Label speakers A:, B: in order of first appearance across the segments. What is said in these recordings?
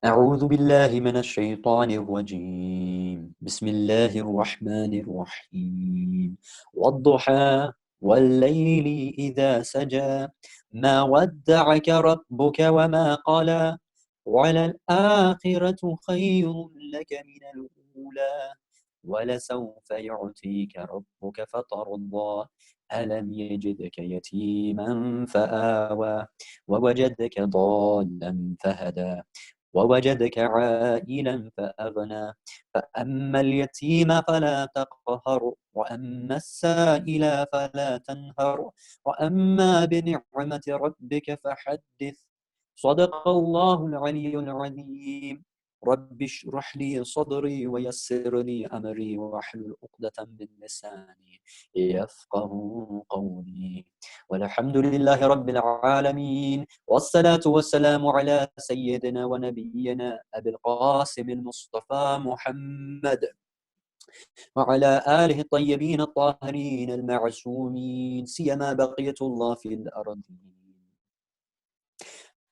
A: أعوذ بالله من الشيطان الرجيم بسم الله الرحمن الرحيم والضحى والليل إذا سجى ما ودعك ربك وما قلى وللآخرة خير لك من الأولى ولسوف يعطيك ربك فترضى ألم يجدك يتيما فآوى ووجدك ضالا فهدى ووجدك عائلا فأغنى فأما اليتيم فلا تقهر وأما السائل فلا تنهر وأما بنعمة ربك فحدث صدق الله العلي العظيم رب اشرح لي صدري ويسر لي أمري واحلل عقدة من لساني يفقه قولي والحمد لله رب العالمين والصلاة والسلام على سيدنا ونبينا أبي القاسم المصطفى محمد وعلى آله الطيبين الطاهرين المعصومين سيما بقية الله في الأرض.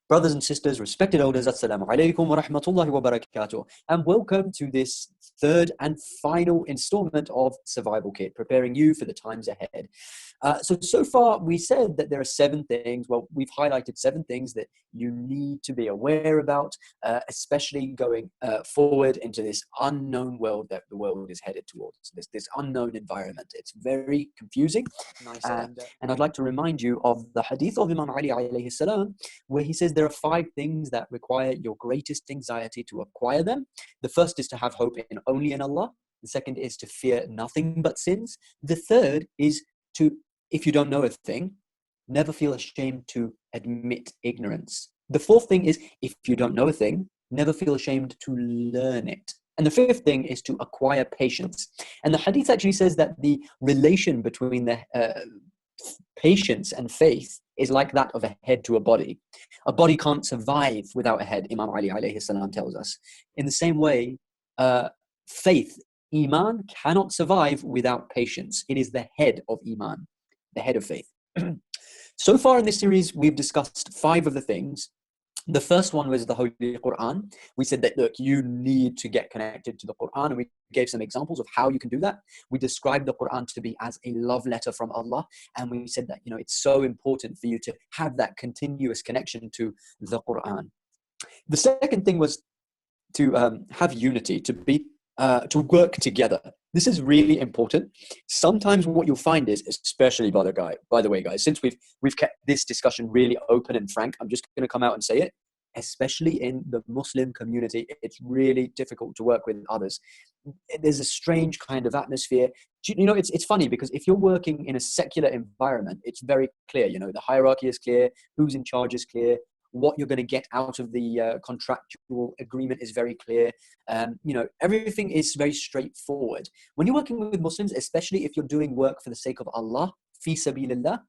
A: Brothers and sisters, respected elders, assalamu alaikum wa rahmatullahi wa barakatuh, and welcome to this third and final installment of Survival Kit, preparing you for the times ahead. So far, we said that there are 7 things. Well, we've highlighted 7 things that you need to be aware about, especially going forward into this unknown world that the world is headed towards, this unknown environment. It's very confusing. And I'd like to remind you of the hadith of Imam Ali alayhi salam, where he says there are 5 things that require your greatest anxiety to acquire them. The first is to have hope only in Allah. The second is to fear nothing but sins. The third is to, if you don't know a thing, never feel ashamed to admit ignorance. The fourth thing is, if you don't know a thing, never feel ashamed to learn it. And the fifth thing is to acquire patience. And the hadith actually says that the relation between the patience and faith is like that of a head to a body. A body can't survive without a head, Imam Ali alayhi salam tells us. In the same way, faith, Iman, cannot survive without patience. It is the head of Iman, the head of faith. So far in this series, we've discussed 5 of the things. The first one was the Holy Quran. We said that, look, you need to get connected to the Quran, and we gave some examples of how you can do that. We described the Quran to be as a love letter from Allah, and we said that, it's so important for you to have that continuous connection to the Quran. The second thing was to have unity, to work together. This is really important. Sometimes what you'll find is, especially by the way, guys, since we've kept this discussion really open and frank, I'm just going to come out and say it, especially in the Muslim community, it's really difficult to work with others. There's a strange kind of atmosphere. It's funny because if you're working in a secular environment, it's very clear, the hierarchy is clear, who's in charge is clear, what you're going to get out of the contractual agreement is very clear. Everything is very straightforward. When you're working with Muslims, especially if you're doing work for the sake of Allah, fi sabilillah,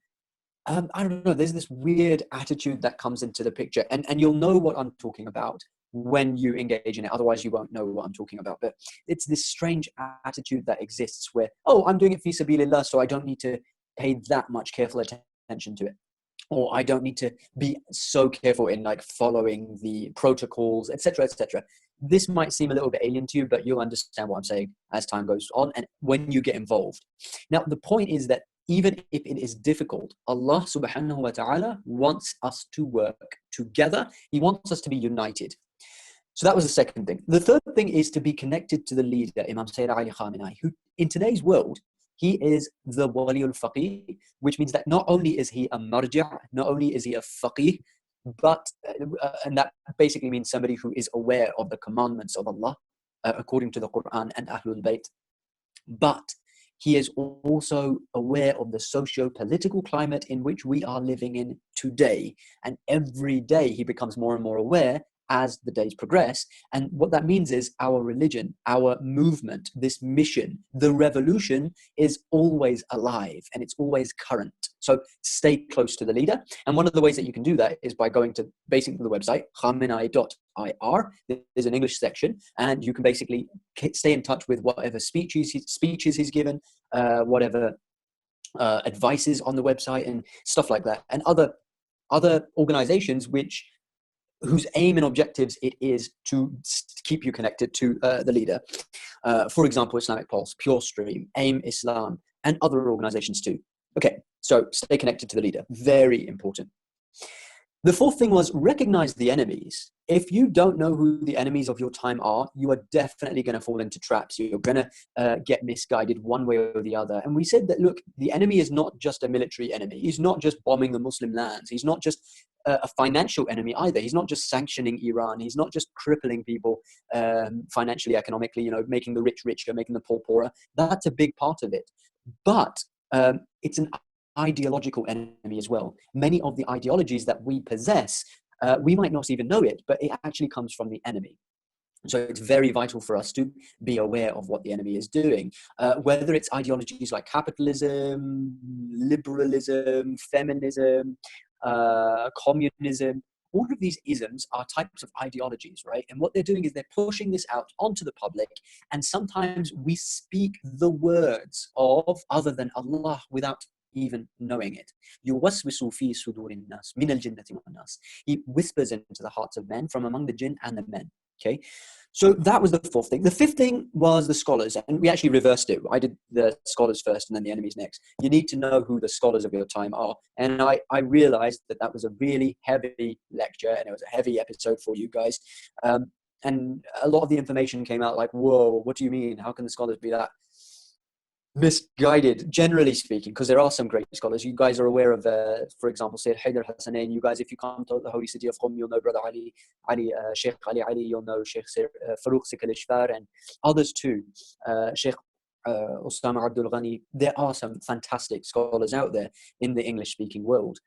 A: I don't know, there's this weird attitude that comes into the picture. And you'll know what I'm talking about when you engage in it. Otherwise, you won't know what I'm talking about. But it's this strange attitude that exists where, I'm doing it fi sabilillah, so I don't need to pay that much careful attention to it. Or I don't need to be so careful in following the protocols, etc., etc. This might seem a little bit alien to you, but you'll understand what I'm saying as time goes on and when you get involved. Now, the point is that even if it is difficult, Allah subhanahu wa ta'ala wants us to work together. He wants us to be united. So that was the second thing. The third thing is to be connected to the leader, Imam Sayyid Ali Khamenei, who in today's world, he is the Wali al-Faqih, which means that not only is he a marja', not only is he a faqih, but, and that basically means somebody who is aware of the commandments of Allah, according to the Quran and Ahlul Bayt, but he is also aware of the socio-political climate in which we are living in today. And every day he becomes more and more aware as the days progress. And what that means is our religion, our movement, this mission, the revolution is always alive and it's always current. So stay close to the leader. And one of the ways that you can do that is by going to basically the website, khamenei.ir. There's an English section, and you can basically stay in touch with whatever speeches he's given, whatever advices on the website and stuff like that. And other organizations which whose aim and objectives it is to keep you connected to the leader. For example, Islamic Pulse, Pure Stream, AIM Islam, and other organizations too. Okay, so stay connected to the leader. Very important. The fourth thing was recognize the enemies. If you don't know who the enemies of your time are, you are definitely going to fall into traps. You're going to get misguided one way or the other. And we said that, look, the enemy is not just a military enemy. He's not just bombing the Muslim lands. He's not just a financial enemy either. He's not just sanctioning Iran. He's not just crippling people financially, economically, making the rich richer, making the poor poorer. That's a big part of it. But it's an ideological enemy as well. Many of the ideologies that we possess, we might not even know it, but it actually comes from the enemy. So it's very vital for us to be aware of what the enemy is doing, whether it's ideologies like capitalism, liberalism, feminism, communism. All of these isms are types of ideologies, right? And what they're doing is they're pushing this out onto the public. And sometimes we speak the words of other than Allah without even knowing it. يُوَسْوِسُ فِي صُدُورِ النَّاسِ مِنَ الْجِنَّةِ وَالنَّاسِ. He whispers into the hearts of men from among the jinn and the men. Okay, so that was the fourth thing. The fifth thing was the scholars, and we actually reversed it. I did the scholars first and then the enemies next. You need to know who the scholars of your time are. And I realized that was a really heavy lecture, and it was a heavy episode for you guys. And a lot of the information came out like, whoa, what do you mean? How can the scholars be that misguided, generally speaking? Because there are some great scholars. You guys are aware of, for example, Sayyid Hyder Hassanain. You guys, if you come to the holy city of Qom, you'll know Brother Sheikh Ali, you'll know Sheikh Farouk Sikh-al-Ishfar, and others too. Sheikh Osama Abdul Ghani. There are some fantastic scholars out there in the English-speaking world.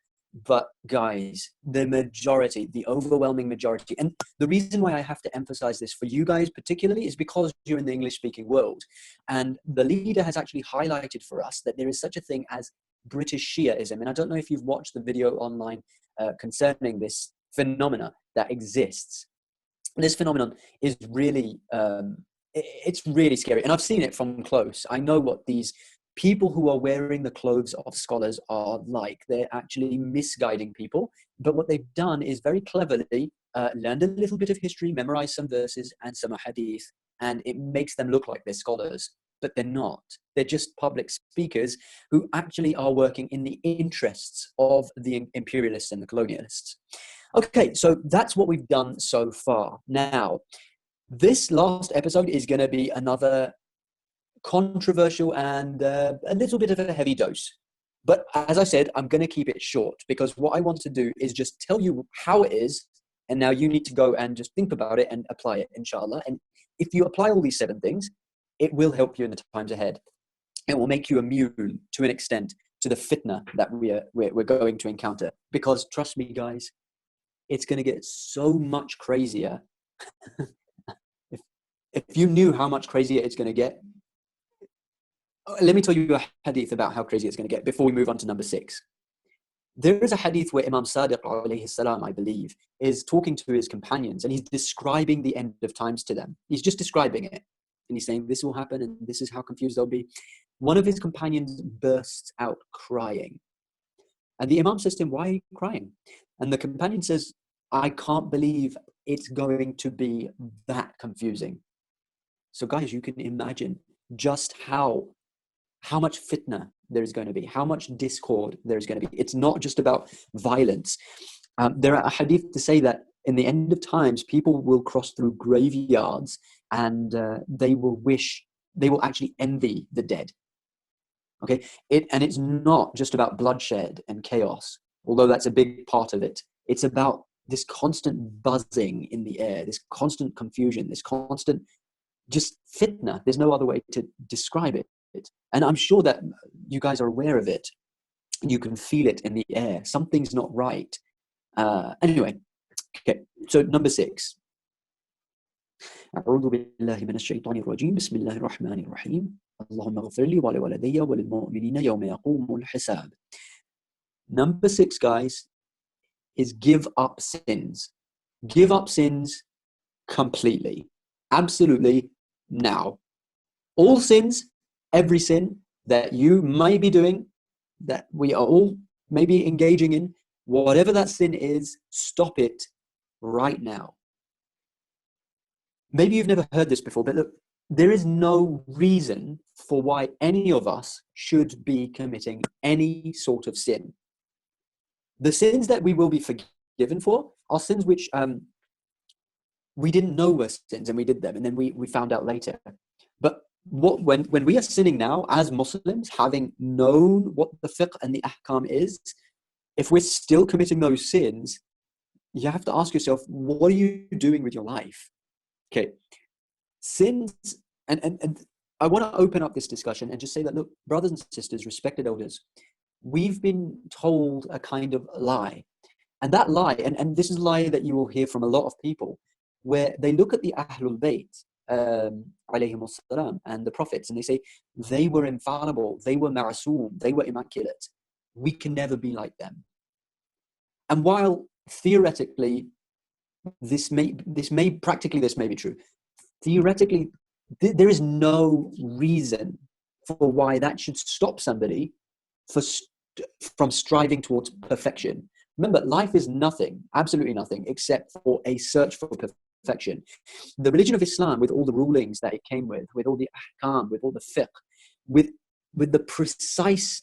A: But guys, the majority, the overwhelming majority, and the reason why I have to emphasize this for you guys particularly is because you're in the English-speaking world. And the leader has actually highlighted for us that there is such a thing as British Shiaism. And I don't know if you've watched the video online concerning this phenomena that exists. This phenomenon is really, it's really scary. And I've seen it from close. I know what these people who are wearing the clothes of scholars are like. They're actually misguiding people. But what they've done is very cleverly learned a little bit of history, memorized some verses and some hadith, and it makes them look like they're scholars. But they're not. They're just public speakers who actually are working in the interests of the imperialists and the colonialists. Okay, so that's what we've done so far. Now, this last episode is going to be another controversial and a little bit of a heavy dose. But as I said, I'm going to keep it short because what I want to do is just tell you how it is. And now you need to go and just think about it and apply it, inshallah. And if you apply all these 7 things, it will help you in the times ahead. It will make you immune to an extent to the fitna that we're going to encounter. Because trust me, guys, it's going to get so much crazier. if you knew how much crazier it's going to get, let me tell you a hadith about how crazy it's going to get before we move on to number 6. There is a hadith where Imam Sadiq alayhi salam, I believe, is talking to his companions and he's describing the end of times to them. He's just describing it. And he's saying, this will happen and this is how confused they'll be. One of his companions bursts out crying. And the Imam says to him, why are you crying? And the companion says, I can't believe it's going to be that confusing. So guys, you can imagine just how much fitna there is going to be, how much discord there is going to be. It's not just about violence. There are hadith to say that in the end of times, people will cross through graveyards and they will actually envy the dead. Okay, and it's not just about bloodshed and chaos, although that's a big part of it. It's about this constant buzzing in the air, this constant confusion, this constant just fitna. There's no other way to describe it. And I'm sure that you guys are aware of it. You can feel it in the air. Something's not right. Anyway, okay, so number 6. أعوذ بالله من الشيطان الرجيم بسم الله الرحمن الرحيم اللهم اغفر لي ولوالدي وللمؤمنين يوم يقوم الحساب. Number 6, guys, is give up sins. Give up sins completely. Absolutely now. All sins, every sin that you may be doing, that we are all maybe engaging in, whatever that sin is, stop it right now. Maybe you've never heard this before, but look, there is no reason for why any of us should be committing any sort of sin. The sins that we will be forgiven for are sins which we didn't know were sins and we did them, and then we found out later. But when we are sinning now as Muslims, having known what the fiqh and the ahkam is, if we're still committing those sins, you have to ask yourself, what are you doing with your life? Okay, sins, and I want to open up this discussion and just say that, look, brothers and sisters, respected elders, we've been told a kind of lie. And that lie, and this is a lie that you will hear from a lot of people, where they look at the Ahlul Bayt, alayhim salam, and the prophets, and they say, they were infallible, they were ma'asum, they were immaculate. We can never be like them. And while theoretically, this may be true, theoretically, there is no reason for why that should stop somebody from striving towards perfection. Remember, life is nothing, absolutely nothing, except for a search for perfection. The religion of Islam, with all the rulings that it came with all the ahkam, with all the fiqh, with the precise,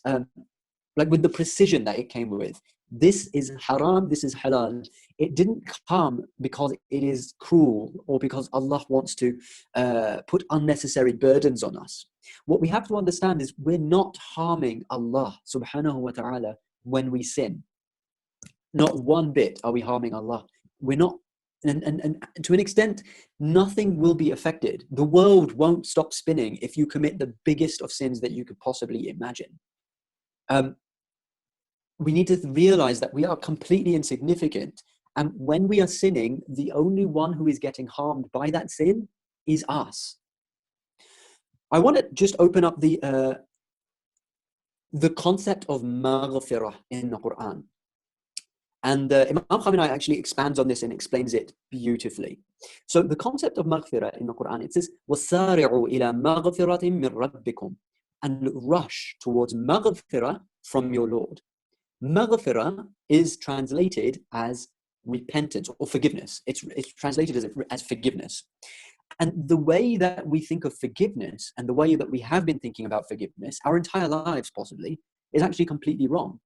A: with the precision that it came with, this is haram, this is halal. It didn't come because it is cruel or because Allah wants to put unnecessary burdens on us. What we have to understand is we're not harming Allah subhanahu wa ta'ala when we sin. Not one bit are we harming Allah. We're not, and to an extent, nothing will be affected. The world won't stop spinning if you commit the biggest of sins that you could possibly imagine. We need to realize that we are completely insignificant. And when we are sinning, the only one who is getting harmed by that sin is us. I want to just open up the concept of maghfirah in the Quran. And Imam Khamenei actually expands on this and explains it beautifully. So the concept of maghfirah in the Quran, it says, وَسَارِعُوا إِلَى مَغْفِرَةٍ مِّن رَبِّكُمْ, and rush towards maghfirah from your Lord. Maghfirah is translated as repentance or forgiveness. It's translated as forgiveness. And the way that we think of forgiveness and the way that we have been thinking about forgiveness our entire lives possibly is actually completely wrong.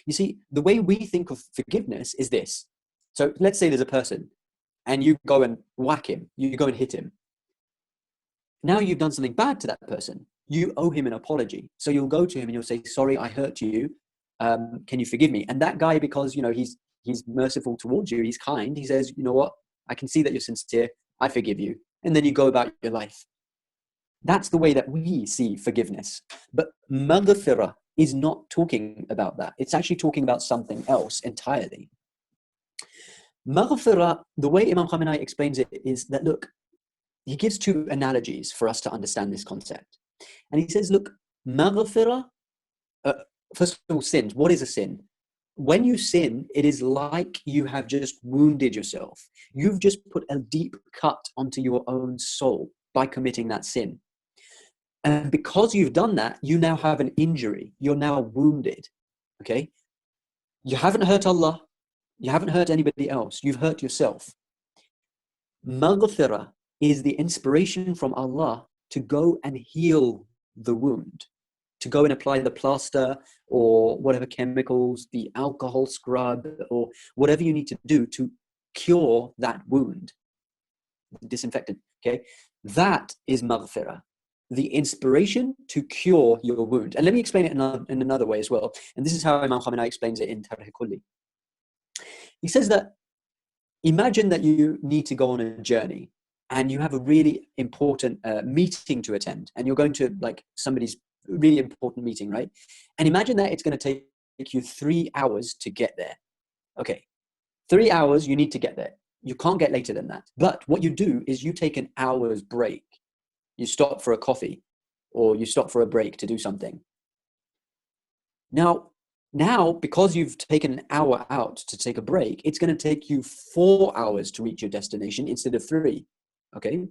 A: You see, the way we think of forgiveness is this. So let's say there's a person and you go and whack him, you go and hit him. Now you've done something bad to that person. You owe him an apology. So you'll go to him and you'll say, sorry, I hurt you. Can you forgive me? And that guy, because he's merciful towards you, he's kind, he says, you know what, I can see that you're sincere, I forgive you. And then you go about your life. That's the way that we see forgiveness. But maghfirah is not talking about that. It's actually talking about something else entirely. Maghfirah, the way Imam Khamenei explains it is that, look, he gives two analogies for us to understand this concept. And he says, look, maghfirah, first of all, sins. What is a sin? When you sin, it is like you have just wounded yourself. You've just put a deep cut onto your own soul by committing that sin. And because you've done that, you now have an injury. You're now wounded. Okay? You haven't hurt Allah. You haven't hurt anybody else. You've hurt yourself. Maghfirah is the inspiration from Allah to go and heal the wound, to go and apply the plaster or whatever chemicals, the alcohol scrub, or whatever you need to do to cure that wound, disinfectant. Okay? That is maghfirah, the inspiration to cure your wound. And let me explain it in another way as well. And this is how Imam Khamenei explains it in Tarikh Kulli. He says that imagine that you need to go on a journey and you have a really important meeting to attend, and you're going to somebody's really important meeting, right? And imagine that it's going to take you 3 hours to get there. Okay, 3 hours, you need to get there. You can't get later than that. But what you do is you take an hour's break. You stop for a coffee or you stop for a break to do something. Now, because you've taken an hour out to take a break, it's going to take you 4 hours to reach your destination instead of 3. Okay?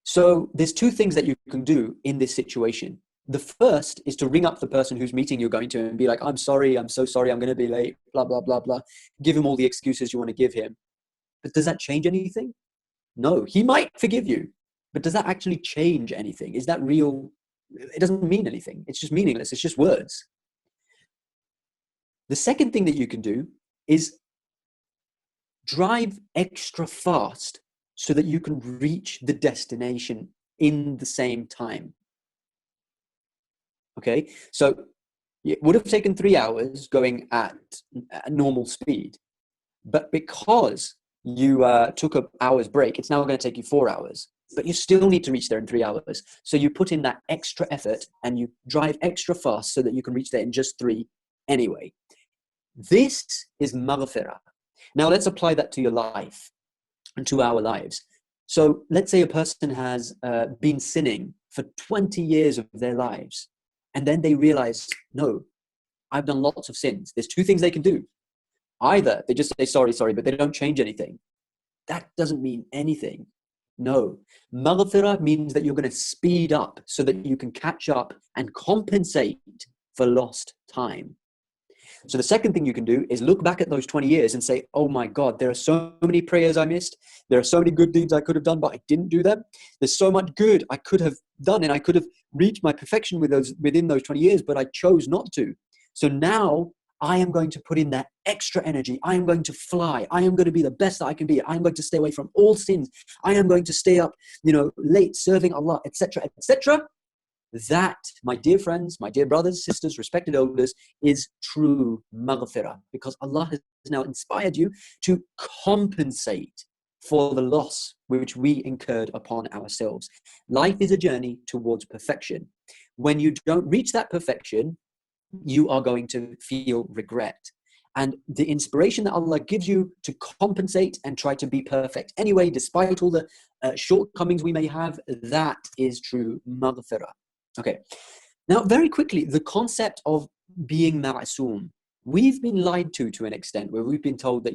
A: So there's two things that you can do in this situation. The first is to ring up the person whose meeting you're going to and be like, I'm sorry, I'm so sorry, I'm going to be late, blah, blah, blah, blah. Give him all the excuses you want to give him. But does that change anything? No. He might forgive you, but does that actually change anything? Is that real? It doesn't mean anything. It's just meaningless. It's just words. The second thing that you can do is drive extra fast so that you can reach the destination in the same time. Okay, so it would have taken 3 hours going at normal speed, but because you took an hour's break, it's now going to take you 4 hours, but you still need to reach there in 3 hours. So you put in that extra effort and you drive extra fast so that you can reach there in just 3 anyway. This is maghfirah. Now let's apply that to your life and to our lives. So let's say a person has been sinning for 20 years of their lives, and then they realize, no, I've done lots of sins. There's 2 things they can do. Either they just say, sorry, but they don't change anything. That doesn't mean anything. No. Maghfirah means that you're going to speed up so that you can catch up and compensate for lost time. So the second thing you can do is look back at those 20 years and say, oh my God, there are so many prayers I missed. There are so many good deeds I could have done, but I didn't do them. There's so much good I could have done, and I could have reached my perfection within those 20 years, but I chose not to. So now I am going to put in that extra energy. I am going to fly. I am going to be the best that I can be. I am going to stay away from all sins. I am going to stay up, late serving Allah, etc., etc. That, my dear friends, my dear brothers, sisters, respected elders, is true maghfirah, because Allah has now inspired you to compensate for the loss which we incurred upon ourselves. Life is a journey towards perfection. When you don't reach that perfection, you are going to feel regret. And the inspiration that Allah gives you to compensate and try to be perfect anyway, despite all the shortcomings we may have, that is true maghfirah. Okay, now very quickly, the concept of being ma'soom. We've been lied to an extent where we've been told that,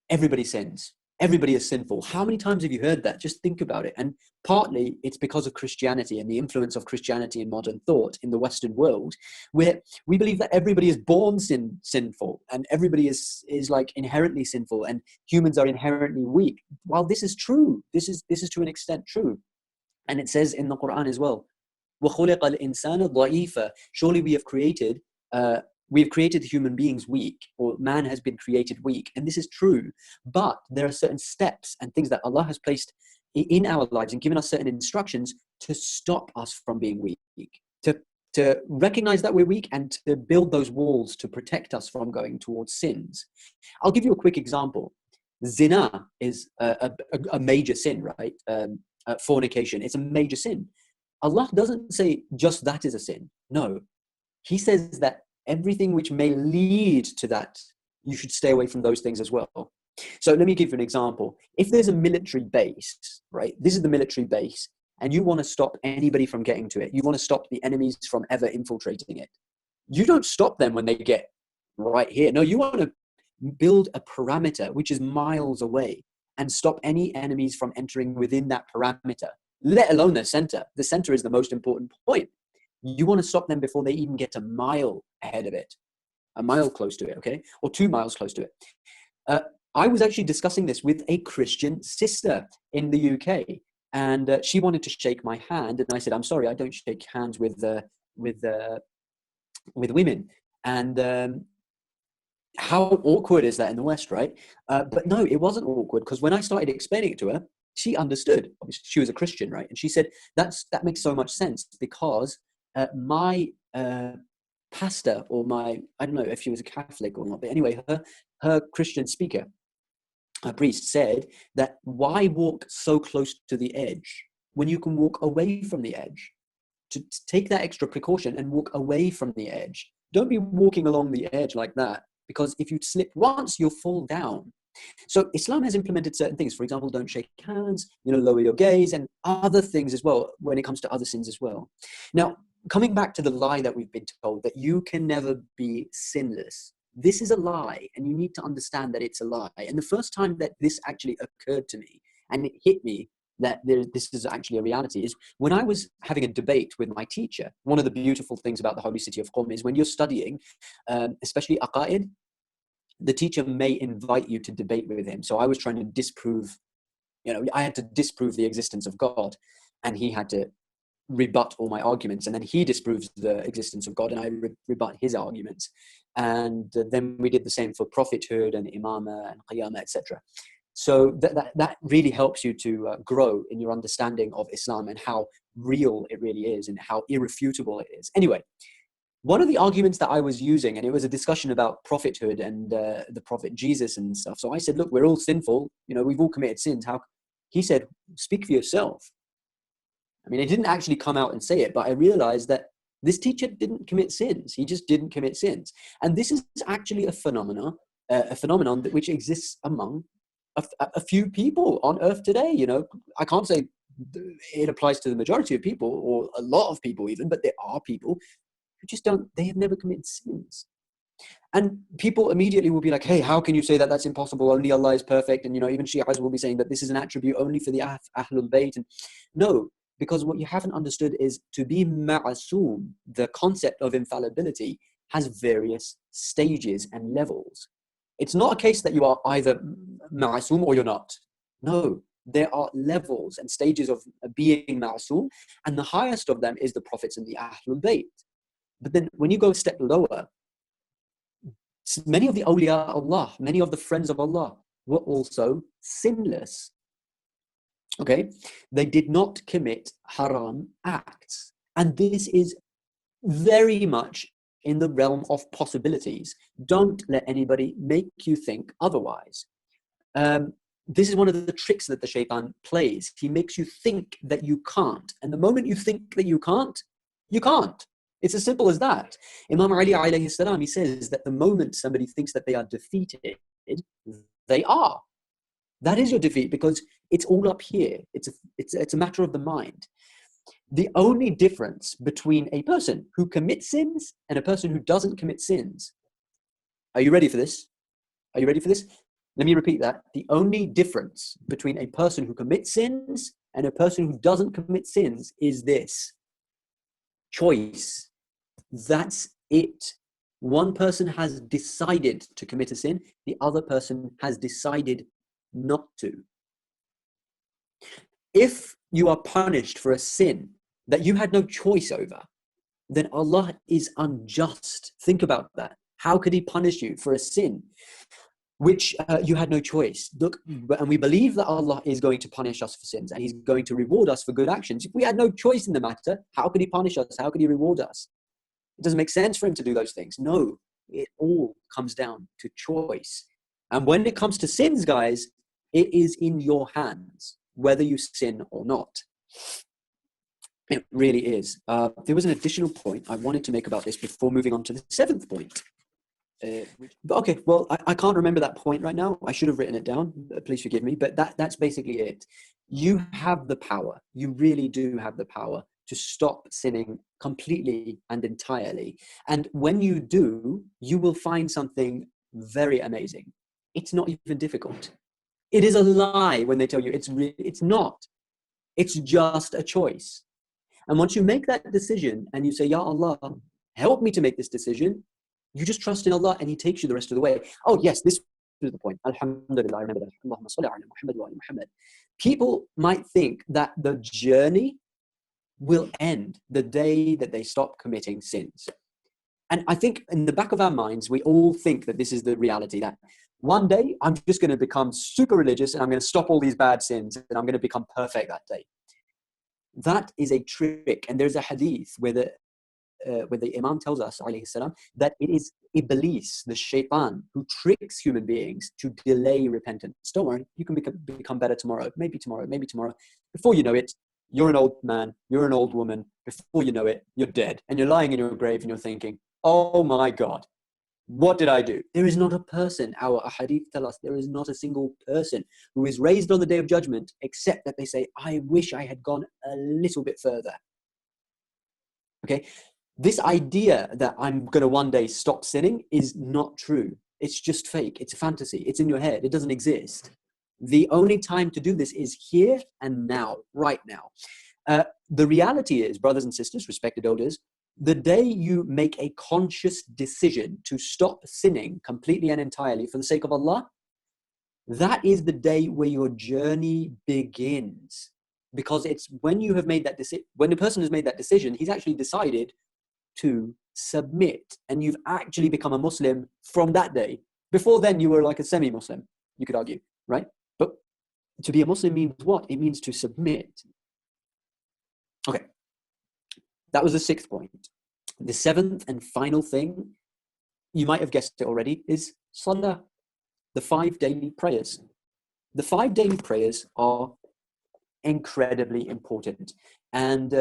A: everybody sins. Everybody is sinful. How many times have you heard that? Just think about it. And partly it's because of Christianity and the influence of Christianity in modern thought in the Western world, where we believe that everybody is born sinful and everybody is like inherently sinful and humans are inherently weak. While this is true, this is to an extent true. And it says in the Quran as well, وَخُلِقَ الْإِنسَانَ ضَعِيفًا. Surely we have created human beings weak, or man has been created weak. And this is true, but there are certain steps and things that Allah has placed in our lives and given us certain instructions to stop us from being weak, to recognize that we're weak and to build those walls to protect us from going towards sins. I'll give you a quick example. Zina is a major sin, right? Fornication, it's a major sin. Allah doesn't say just that is a sin. No, He says that everything which may lead to that, you should stay away from those things as well. So let me give you an example. If there's a military base, right? This is the military base, and you want to stop anybody from getting to it. You want to stop the enemies from ever infiltrating it. You don't stop them when they get right here. No, you want to build a parameter which is miles away and stop any enemies from entering within that parameter, let alone the center. The center is the most important point. You want to stop them before they even get a mile ahead of it, a mile close to it, okay? Or 2 miles close to it. I was actually discussing this with a Christian sister in the UK, and she wanted to shake my hand, and I said, I'm sorry, I don't shake hands with women. And how awkward is that in the West, right? But no, it wasn't awkward, because when I started explaining it to her, she understood. Obviously, she was a Christian, right? And she said, that makes so much sense, because my pastor, or I don't know if she was a Catholic or not, but anyway, her Christian speaker, a priest, said that why walk so close to the edge when you can walk away from the edge? To take that extra precaution and walk away from the edge. Don't be walking along the edge like that, because if you slip once, you'll fall down. So Islam has implemented certain things. For example, don't shake hands, lower your gaze, and other things as well when it comes to other sins as well. Now, coming back to the lie that we've been told, that you can never be sinless. This is a lie, and you need to understand that it's a lie. And the first time that this actually occurred to me, and it hit me that this is actually a reality, is when I was having a debate with my teacher. One of the beautiful things about the holy city of Qom is when you're studying, especially aqaid, the teacher may invite you to debate with him. So I was trying to disprove, I had to disprove the existence of God, and he had to rebut all my arguments, and then he disproves the existence of God, and I rebut his arguments. And then we did the same for prophethood and imama and qiyamah, etc. So that really helps you to grow in your understanding of Islam and how real it really is and how irrefutable it is. Anyway, one of the arguments that I was using, and it was a discussion about prophethood and the prophet Jesus and stuff. So I said, look, we're all sinful. We've all committed sins. He said, speak for yourself. I mean, it didn't actually come out and say it, but I realized that this teacher didn't commit sins. He just didn't commit sins. And this is actually a phenomenon which exists among a few people on earth today. I can't say it applies to the majority of people or a lot of people even, but there are people who they have never committed sins. And people immediately will be like, hey, how can you say that? That's impossible. Only Allah is perfect. And, even Shi'as will be saying that this is an attribute only for the Ahlul Bayt. And no, because what you haven't understood is to be ma'asum, the concept of infallibility, has various stages and levels. It's not a case that you are either ma'asum or you're not. No, there are levels and stages of being ma'asum, and the highest of them is the prophets and the Ahlul Bayt. But then when you go a step lower, many of the awliya Allah, many of the friends of Allah were also sinless. Okay, they did not commit haram acts. And this is very much in the realm of possibilities. Don't let anybody make you think otherwise. This is one of the tricks that the shaitan plays. He makes you think that you can't. And the moment you think that you can't, you can't. It's as simple as that. Imam Ali alayhi salam, he says that the moment somebody thinks that they are defeated, they are. That is your defeat, because it's all up here. It's a matter of the mind. The only difference between a person who commits sins and a person who doesn't commit sins. Are you ready for this? Are you ready for this? Let me repeat that. The only difference between a person who commits sins and a person who doesn't commit sins is this: choice. That's it. One person has decided to commit a sin, the other person has decided not to. If you are punished for a sin that you had no choice over, then Allah is unjust. Think about that. How could he punish you for a sin which you had no choice? Look, and we believe that Allah is going to punish us for sins and he's going to reward us for good actions. If we had no choice in the matter, how could he punish us? How could he reward us? It doesn't make sense for him to do those things. No, it all comes down to choice. And when it comes to sins, guys, it is in your hands whether you sin or not. It really is. There was an additional point I wanted to make about this before moving on to the seventh point. Okay, well, I can't remember that point right now. I should have written it down. Please forgive me. But that's basically it. You have the power. You really do have the power to stop sinning completely and entirely. And when you do, you will find something very amazing. It's not even difficult. It is a lie when they tell you it's not. It's just a choice. And once you make that decision and you say, Ya Allah, help me to make this decision, you just trust in Allah and he takes you the rest of the way. Oh yes, this is the point. Alhamdulillah, I remember that. Allahumma salli ala Muhammad wa ala Muhammad. People might think that the journey will end the day that they stop committing sins. And I think in the back of our minds, we all think that this is the reality, that one day I'm just going to become super religious and I'm going to stop all these bad sins and I'm going to become perfect that day. That is a trick. And there's a hadith where the Imam tells us, alayhi salam, that it is Iblis, the shaitan, who tricks human beings to delay repentance. Don't worry, you can become better tomorrow. Maybe tomorrow, maybe tomorrow. Before you know it, you're an old man, you're an old woman. Before you know it, you're dead. And you're lying in your grave and you're thinking, oh my God, what did I do? There is not a person, our ahadith tell us, there is not a single person who is raised on the day of judgment except that they say, I wish I had gone a little bit further. Okay, this idea that I'm going to one day stop sinning is not true. It's just fake. It's a fantasy. It's in your head. It doesn't exist. The only time to do this is here and now, right now. The reality is, brothers and sisters, respected elders, The day you make a conscious decision to stop sinning completely and entirely for the sake of Allah, that is the day where your journey begins. Because it's when you have made that decision, when the person has made that decision, he's actually decided to submit, and you've actually become a Muslim from that day. Before then, you were like a semi-Muslim, you could argue, right? But to be a Muslim means what? It means to submit. Okay, that was the sixth point. The seventh and final thing, you might have guessed it already, is Salah, the 5 daily prayers. The 5 daily prayers are incredibly important. And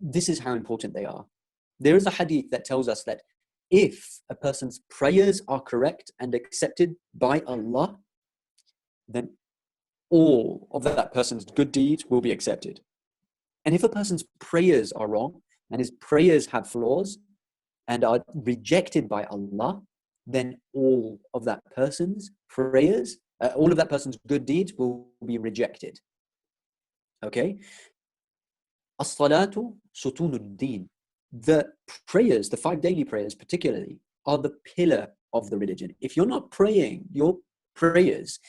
A: this is how important they are. There is a hadith that tells us that if a person's prayers are correct and accepted by Allah, then all of that person's good deeds will be accepted. And if a person's prayers are wrong and his prayers have flaws and are rejected by Allah, then all of that person's prayers, all of that person's good deeds will be rejected. Okay? As-salatu sutunuddin. The prayers, the 5 daily prayers particularly, are the pillar of the religion. If you're not praying your prayers,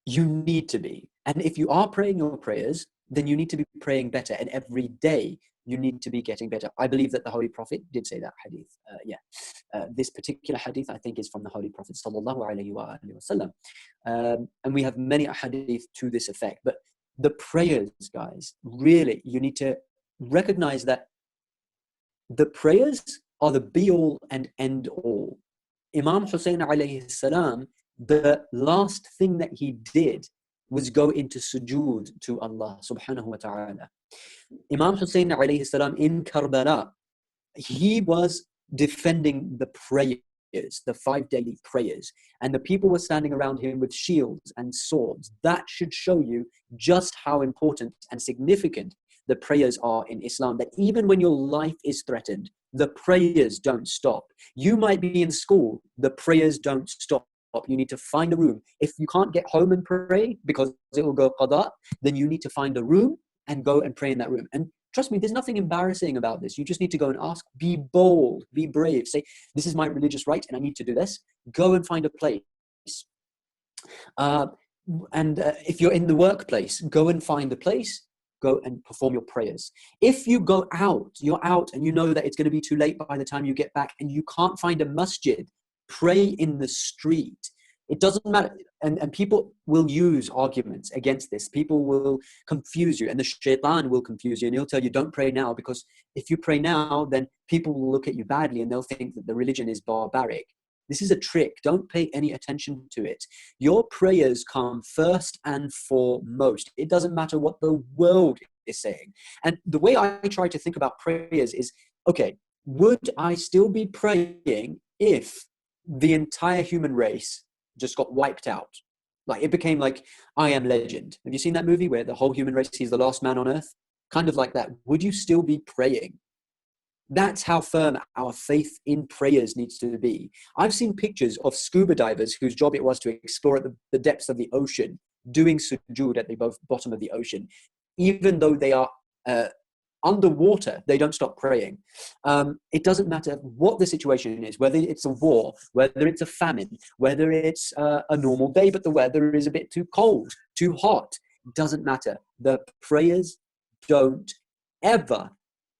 A: you need to be. And if you are praying your prayers, then you need to be praying better. And every day you need to be getting better. I believe that the Holy Prophet did say that hadith. This particular hadith, I think, is from the Holy Prophet sallallahu alaihi wasallam. And we have many hadith to this effect. But the prayers, guys, really, you need to recognize that the prayers are the be-all and end-all. Imam Hussein alayhi salam, the last thing that he did was go into sujood to Allah subhanahu wa ta'ala. Imam Hussein alayhi salam in Karbala, he was defending the prayers, the 5 daily prayers, and the people were standing around him with shields and swords. That should show you just how important and significant the prayers are in Islam, that even when your life is threatened, the prayers don't stop. You might be in school, the prayers don't stop. You need to find a room. If you can't get home and pray because it will go qada, then you need to find a room and go and pray in that room. And trust me, there's nothing embarrassing about this. You just need to go and ask. Be bold, be brave. Say, this is my religious right and I need to do this. Go and find a place. If you're in the workplace, go and find a place. Go and perform your prayers. If you go out, you're out and you know that it's going to be too late by the time you get back and you can't find a masjid, pray in the street. It doesn't matter. And people will use arguments against this. People will confuse you, and the shaitan will confuse you, and he'll tell you, don't pray now, because if you pray now, then people will look at you badly and they'll think that the religion is barbaric. This is a trick. Don't pay any attention to it. Your prayers come first and foremost. It doesn't matter what the world is saying. And the way I try to think about prayers is, okay, would I still be praying if the entire human race just got wiped out? Like it became like I Am Legend. Have you seen that movie where the whole human race, he's the last man on earth? Kind of like that. Would you still be praying? That's how firm our faith in prayers needs to be. I've seen pictures of scuba divers whose job it was to explore at the depths of the ocean, doing sujood at the bottom of the ocean. Even though they are underwater, they don't stop praying. It doesn't matter what the situation is, whether it's a war, whether it's a famine, whether it's a normal day, but the weather is a bit too cold, too hot. It doesn't matter. The prayers don't ever,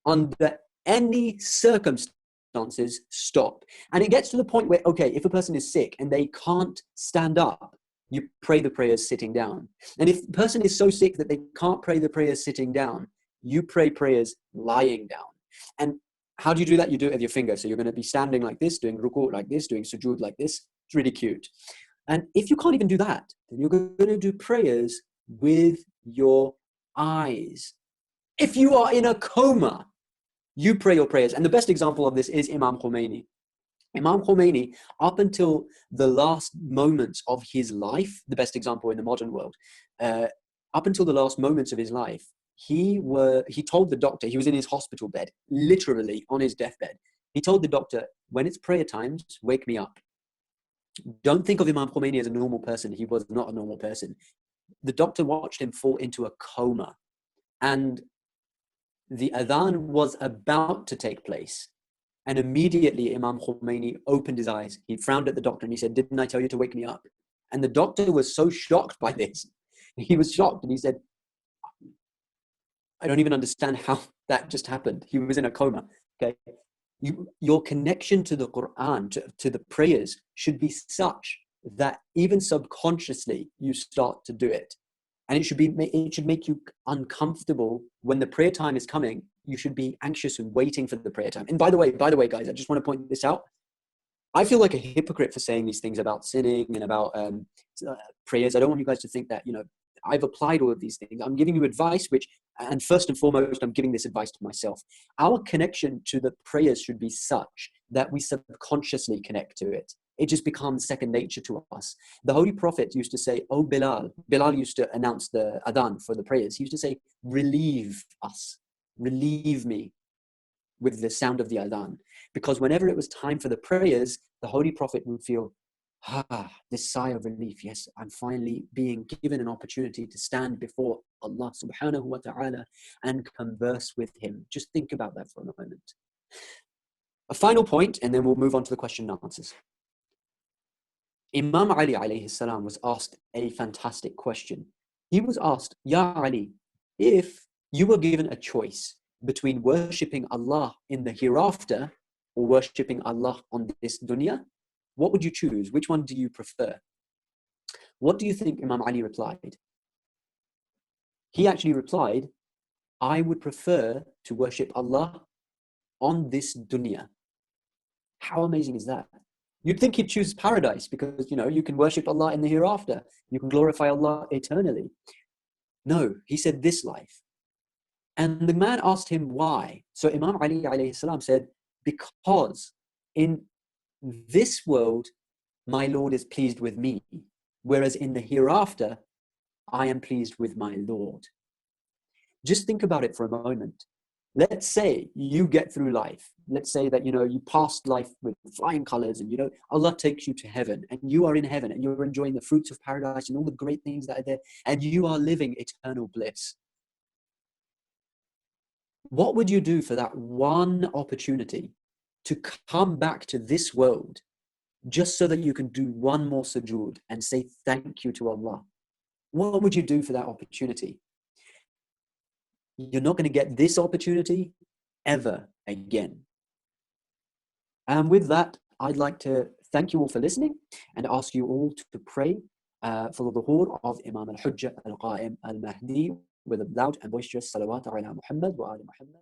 A: under any circumstances, stop. And it gets to the point where, okay, if a person is sick and they can't stand up, you pray the prayers sitting down. And if the person is so sick that they can't pray the prayers sitting down, you pray prayers lying down. And how do you do that? You do it with your finger. So you're going to be standing like this, doing ruku like this, doing sujood like this. It's really cute. And if you can't even do that, then you're going to do prayers with your eyes. If you are in a coma, you pray your prayers. And the best example of this is Imam Khomeini. Imam Khomeini, up until the last moments of his life, the best example in the modern world, up until the last moments of his life, he told the doctor, he was in his hospital bed, literally on his deathbed. He told the doctor, when it's prayer times, wake me up. Don't think of Imam Khomeini as a normal person. He was not a normal person. The doctor watched him fall into a coma. And the adhan was about to take place. And immediately Imam Khomeini opened his eyes. He frowned at the doctor and he said, "Didn't I tell you to wake me up?" And the doctor was so shocked by this. He was shocked and he said, "I don't even understand how that just happened." He was in a coma. Okay. Your connection to the Quran, to the prayers, should be such that even subconsciously you start to do it. And it should make you uncomfortable when the prayer time is coming. You should be anxious and waiting for the prayer time. And by the way, guys, I just want to point this out. I feel like a hypocrite for saying these things about sinning and about prayers. I don't want you guys to think that, I've applied all of these things. I'm giving you advice, and first and foremost, I'm giving this advice to myself. Our connection to the prayers should be such that we subconsciously connect to it. It just becomes second nature to us. The Holy Prophet used to say, "Oh Bilal." Bilal used to announce the adhan for the prayers. He used to say, "Relieve us, relieve me," with the sound of the adhan. Because whenever it was time for the prayers, the Holy Prophet would feel, this sigh of relief. Yes, I'm finally being given an opportunity to stand before Allah subhanahu wa ta'ala and converse with him. Just think about that for a moment. A final point, and then we'll move on to the question and answers. Imam Ali alayhi salam was asked a fantastic question. He was asked, "Ya Ali, if you were given a choice between worshipping Allah in the hereafter or worshipping Allah on this dunya, what would you choose? Which one do you prefer?" What do you think Imam Ali replied? He actually replied, "I would prefer to worship Allah on this dunya." How amazing is that? You'd think he'd choose paradise because, you can worship Allah in the hereafter. You can glorify Allah eternally. No, he said this life. And the man asked him why. So Imam Ali alayhi salam said, "Because in this world, my Lord is pleased with me, whereas in the hereafter, I am pleased with my Lord." Just think about it for a moment. Let's say you get through life. Let's say that, you passed life with flying colors and, Allah takes you to heaven and you are in heaven and you're enjoying the fruits of paradise and all the great things that are there and you are living eternal bliss. What would you do for that one opportunity to come back to this world just so that you can do one more sujood and say thank you to Allah? What would you do for that opportunity? You're not going to get this opportunity ever again. And with that, I'd like to thank you all for listening and ask you all to pray for the dhuhr of Imam al-Hujjah al-Qa'im al-Mahdi with a loud and boisterous salawat ala Muhammad wa ala Muhammad.